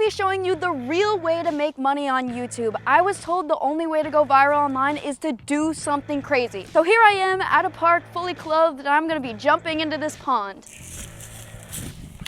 be showing you the real way to make money on YouTube. I was told the only way to go viral online is to do something crazy. So here I am at a park, fully clothed, and I'm gonna be jumping into this pond.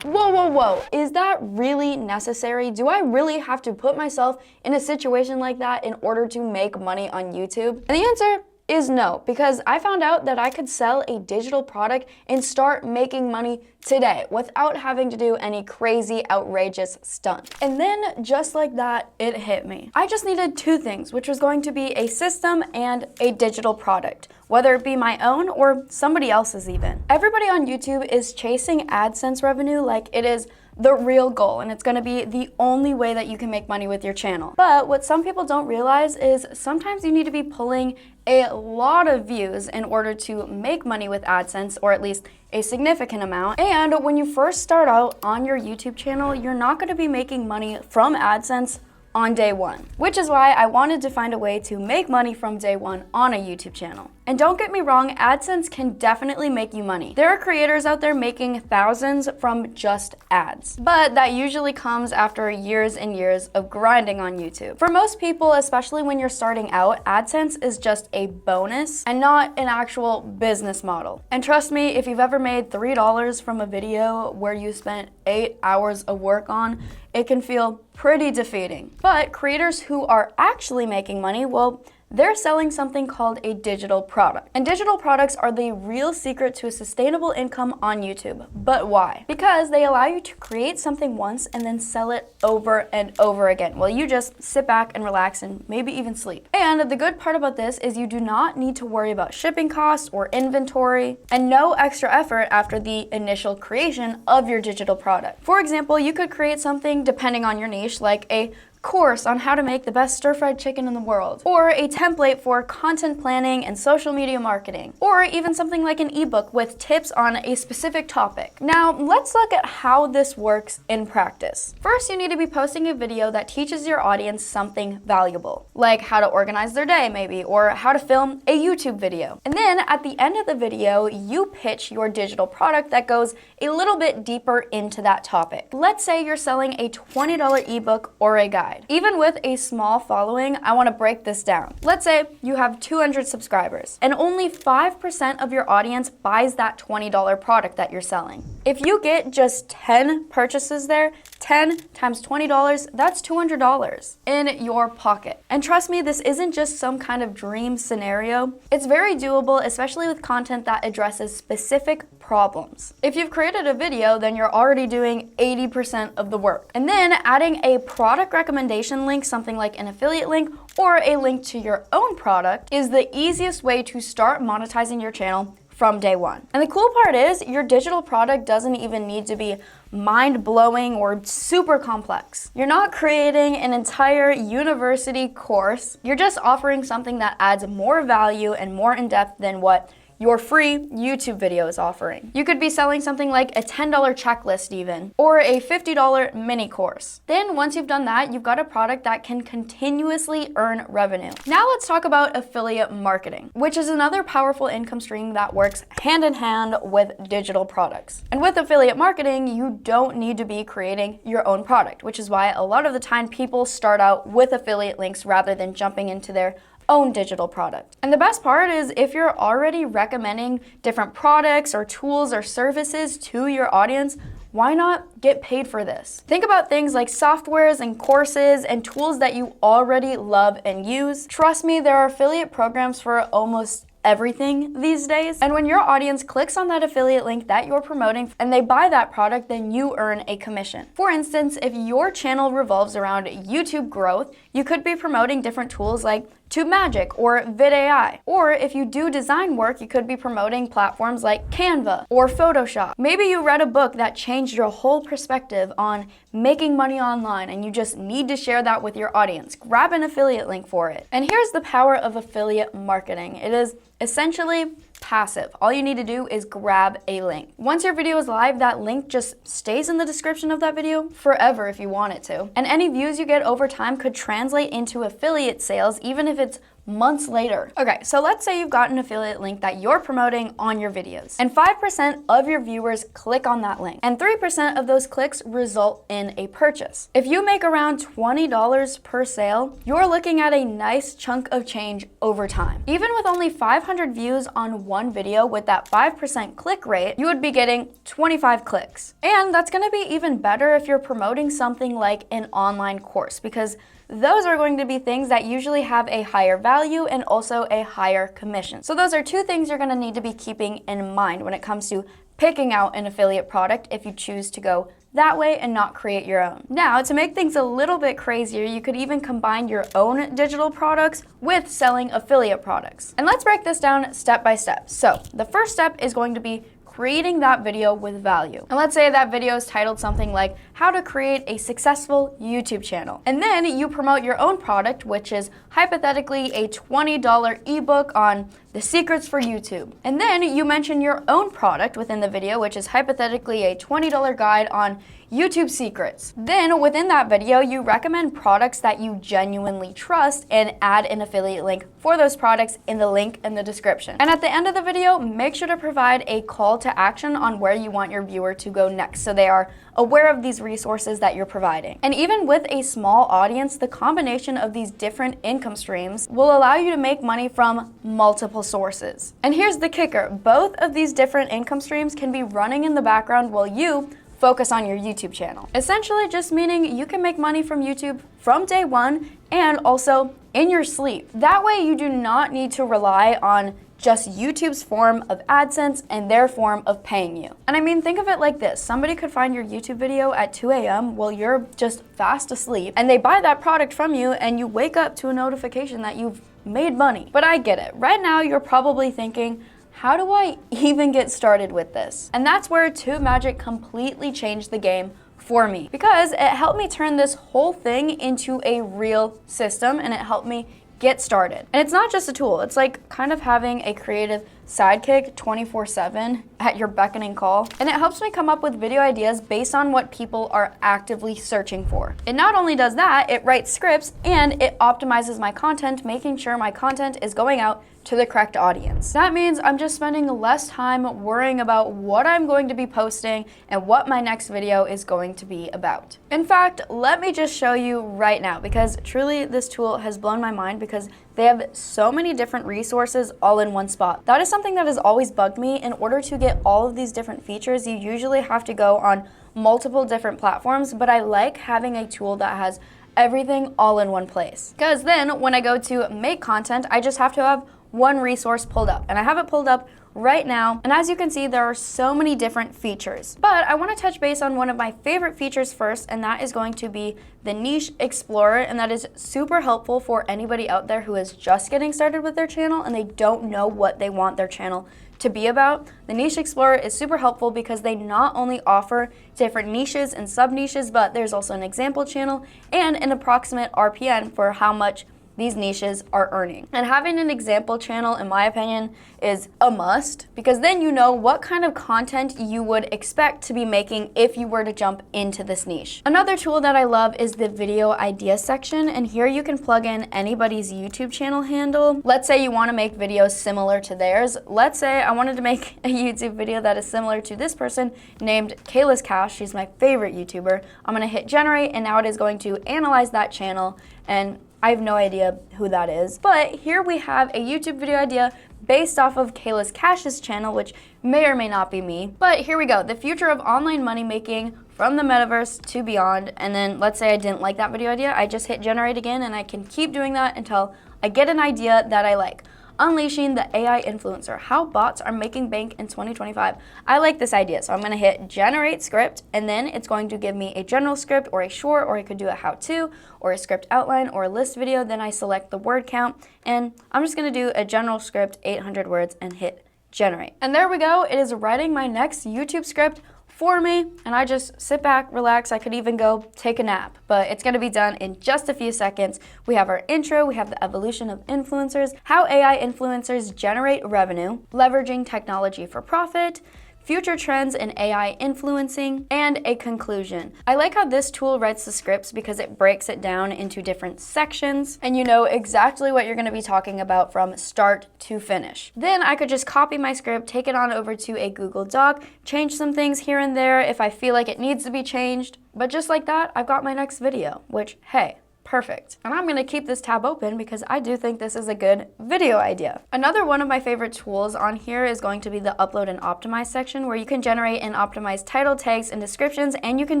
Whoa, whoa, whoa. Is that really necessary? Do I really have to put myself in a situation like that in order to make money on YouTube? And the answer is no, because I found out that I could sell a digital product and start making money today without having to do any crazy, outrageous stunt. And then, just like that, it hit me. I just needed two things, which was going to be a system and a digital product, whether it be my own or somebody else's even. Everybody on YouTube is chasing AdSense revenue like it is the real goal, and it's gonna be the only way that you can make money with your channel. But what some people don't realize is sometimes you need to be pulling a lot of views in order to make money with AdSense, or at least a significant amount. And when you first start out on your YouTube channel, you're not gonna be making money from AdSense on day one, which is why I wanted to find a way to make money from day one on a YouTube channel. And don't get me wrong, AdSense can definitely make you money. There are creators out there making thousands from just ads, but that usually comes after years and years of grinding on YouTube. For most people, especially when you're starting out, AdSense is just a bonus and not an actual business model. And trust me, if you've ever made $3 from a video where you spent 8 hours of work on, it can feel pretty defeating. But creators who are actually making money, well, they're selling something called a digital product. And digital products are the real secret to a sustainable income on YouTube. But why? Because they allow you to create something once and then sell it over and over again while you just sit back and relax and maybe even sleep. And the good part about this is you do not need to worry about shipping costs or inventory, and no extra effort after the initial creation of your digital product. For example, you could create something depending on your niche, like a course on how to make the best stir-fried chicken in the world, or a template for content planning and social media marketing, or even something like an ebook with tips on a specific topic. Now, let's look at how this works in practice. First, you need to be posting a video that teaches your audience something valuable, like how to organize their day maybe, or how to film a YouTube video. And then at the end of the video, you pitch your digital product that goes a little bit deeper into that topic. Let's say you're selling a $20 ebook or a guide. Even with a small following, I want to break this down. Let's say you have 200 subscribers and only 5% of your audience buys that $20 product that you're selling. If you get just 10 purchases there, 10 times $20, that's $200 in your pocket. And trust me, this isn't just some kind of dream scenario. It's very doable, especially with content that addresses specific problems. If you've created a video, then you're already doing 80% of the work. And then adding a product recommendation link, something like an affiliate link or a link to your own product, is the easiest way to start monetizing your channel from day one. And the cool part is your digital product doesn't even need to be mind-blowing or super complex. You're not creating an entire university course. You're just offering something that adds more value and more in-depth than what your free YouTube video is offering. You could be selling something like a $10 checklist even, or a $50 mini course. Then once you've done that, you've got a product that can continuously earn revenue. Now let's talk about affiliate marketing, which is another powerful income stream that works hand in hand with digital products. And with affiliate marketing, you don't need to be creating your own product, which is why a lot of the time people start out with affiliate links rather than jumping into their own digital product. And the best part is if you're already recommending different products or tools or services to your audience, why not get paid for this? Think about things like softwares and courses and tools that you already love and use. Trust me, there are affiliate programs for almost everything these days. And when your audience clicks on that affiliate link that you're promoting and they buy that product, then you earn a commission. For instance, if your channel revolves around YouTube growth, you could be promoting different tools like TubeMagic or VidAI. Or if you do design work, you could be promoting platforms like Canva or Photoshop. Maybe you read a book that changed your whole perspective on making money online and you just need to share that with your audience. Grab an affiliate link for it. And here's the power of affiliate marketing. It is essentially passive. All you need to do is grab a link. Once your video is live, that link just stays in the description of that video forever if you want it to. And any views you get over time could translate into affiliate sales, even if it's months later. Okay, so let's say you've got an affiliate link that you're promoting on your videos, and 5% of your viewers click on that link, and 3% of those clicks result in a purchase. If you make around $20 per sale, you're looking at a nice chunk of change over time. Even with only 500 views on one video with that 5% click rate, you would be getting 25 clicks. And that's gonna be even better if you're promoting something like an online course, because those are going to be things that usually have a higher value and also a higher commission. So those are two things you're gonna need to be keeping in mind when it comes to picking out an affiliate product if you choose to go that way and not create your own. Now, to make things a little bit crazier, you could even combine your own digital products with selling affiliate products. And let's break this down step by step. So the first step is going to be creating that video with value. And let's say that video is titled something like how to create a successful YouTube channel. And then you promote your own product, which is hypothetically a $20 ebook on the secrets for YouTube. And then you mention your own product within the video, which is hypothetically a $20 guide on YouTube secrets. Then within that video, you recommend products that you genuinely trust and add an affiliate link for those products in the link in the description. And at the end of the video, make sure to provide a call to action on where you want your viewer to go next, so they are aware of these resources that you're providing. And even with a small audience, the combination of these different income streams will allow you to make money from multiple sources. And here's the kicker, both of these different income streams can be running in the background while you focus on your YouTube channel. Essentially just meaning you can make money from YouTube from day one and also in your sleep. That way you do not need to rely on just YouTube's form of AdSense and their form of paying you. And I mean, think of it like this. Somebody could find your YouTube video at 2 a.m. while you're just fast asleep, and they buy that product from you, and you wake up to a notification that you've made money. But I get it. Right now, you're probably thinking, how do I even get started with this? And that's where TubeMagic completely changed the game for me, because it helped me turn this whole thing into a real system, and it helped me get started. And it's not just a tool, it's like kind of having a creative sidekick 24/7 at your beckoning call. And it helps me come up with video ideas based on what people are actively searching for. It not only does that, it writes scripts and it optimizes my content, making sure my content is going out to the correct audience. That means I'm just spending less time worrying about what I'm going to be posting and what my next video is going to be about. In fact, let me just show you right now, because truly this tool has blown my mind because they have so many different resources all in one spot. That is something that has always bugged me. In order to get all of these different features, you usually have to go on multiple different platforms, but I like having a tool that has everything all in one place. Because then when I go to make content, I just have to have one resource pulled up, and I have it pulled up right now. And as you can see, there are so many different features. But I want to touch base on one of my favorite features first, and that is going to be the Niche Explorer. And that is super helpful for anybody out there who is just getting started with their channel and they don't know what they want their channel to be about. The Niche Explorer is super helpful because they not only offer different niches and sub niches, but there's also an example channel and an approximate RPN for how much these niches are earning. And having an example channel, in my opinion, is a must, because then you know what kind of content you would expect to be making if you were to jump into this niche. Another tool that I love is the video idea section, and here you can plug in anybody's YouTube channel handle. Let's say you want to make videos similar to theirs. Let's say I wanted to make a YouTube video that is similar to this person named Kaylas. She's my favorite YouTuber. I'm going to hit generate, and now it is going to analyze that channel, and I have no idea who that is. But here we have a YouTube video idea based off of Kaylas Cash's channel, which may or may not be me. But here we go, the future of online money making from the metaverse to beyond. And then let's say I didn't like that video idea, I just hit generate again, and I can keep doing that until I get an idea that I like. Unleashing the AI influencer, how bots are making bank in 2025. I like this idea, so I'm gonna hit generate script, and then it's going to give me a general script or a short, or I could do a how-to, or a script outline, or a list video. Then I select the word count, and I'm just gonna do a general script, 800 words, and hit generate. And there we go, it is writing my next YouTube script for me, and I just sit back, relax. I could even go take a nap, but it's gonna be done in just a few seconds. We have our intro, we have the evolution of influencers, how AI influencers generate revenue, leveraging technology for profit, future trends in AI influencing, and a conclusion. I like how this tool writes the scripts because it breaks it down into different sections and you know exactly what you're going to be talking about from start to finish. Then I could just copy my script, take it on over to a Google Doc, change some things here and there if I feel like it needs to be changed. But just like that, I've got my next video, which, hey, perfect. And I'm gonna keep this tab open because I do think this is a good video idea. Another one of my favorite tools on here is going to be the upload and optimize section, where you can generate and optimize title tags and descriptions, and you can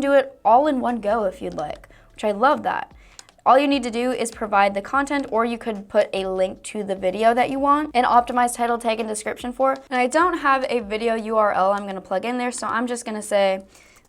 do it all in one go if you'd like, which I love that. All you need to do is provide the content, or you could put a link to the video that you want an optimized title tag and description for. And I don't have a video URL I'm gonna plug in there, so I'm just gonna say,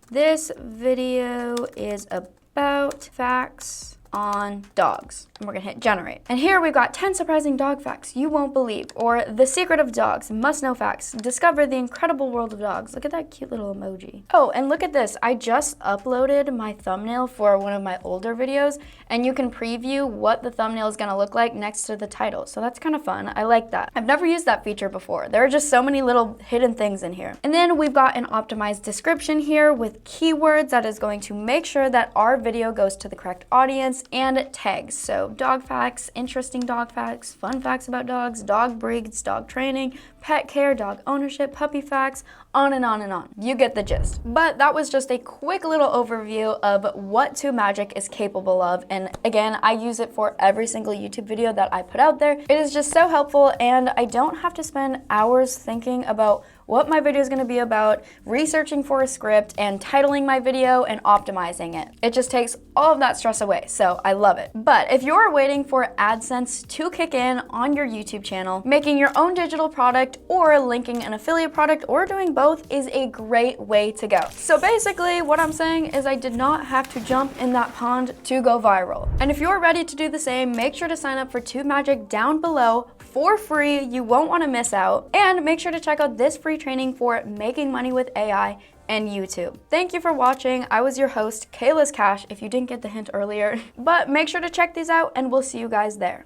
this video is about facts on dogs, and we're gonna hit generate. And here we've got 10 surprising dog facts you won't believe, or the secret of dogs, must know facts, discover the incredible world of dogs. Look at that cute little emoji. Oh, and look at this, I just uploaded my thumbnail for one of my older videos, and you can preview what the thumbnail is gonna look like next to the title, so that's kind of fun. I like that. I've never used that feature before. There are just so many little hidden things in here. And then we've got an optimized description here with keywords that is going to make sure that our video goes to the correct audience, and tags. So dog facts, interesting dog facts, fun facts about dogs, dog breeds, dog training, pet care, dog ownership, puppy facts, on and on and on. You get the gist. But that was just a quick little overview of what TubeMagic is capable of. And again, I use it for every single YouTube video that I put out there. It is just so helpful, and I don't have to spend hours thinking about what my video is going to be about, researching for a script, and titling my video and optimizing it. It just takes all of that stress away, so I love it. But if you're waiting for AdSense to kick in on your YouTube channel, making your own digital product or linking an affiliate product or doing both is a great way to go. So basically what I'm saying is I did not have to jump in that pond to go viral. And if you're ready to do the same, make sure to sign up for TubeMagic down below for free. You won't want to miss out. And make sure to check out this free training for making money with AI and YouTube. Thank you for watching. I was your host, Kaylas, if you didn't get the hint earlier. But make sure to check these out, and we'll see you guys there.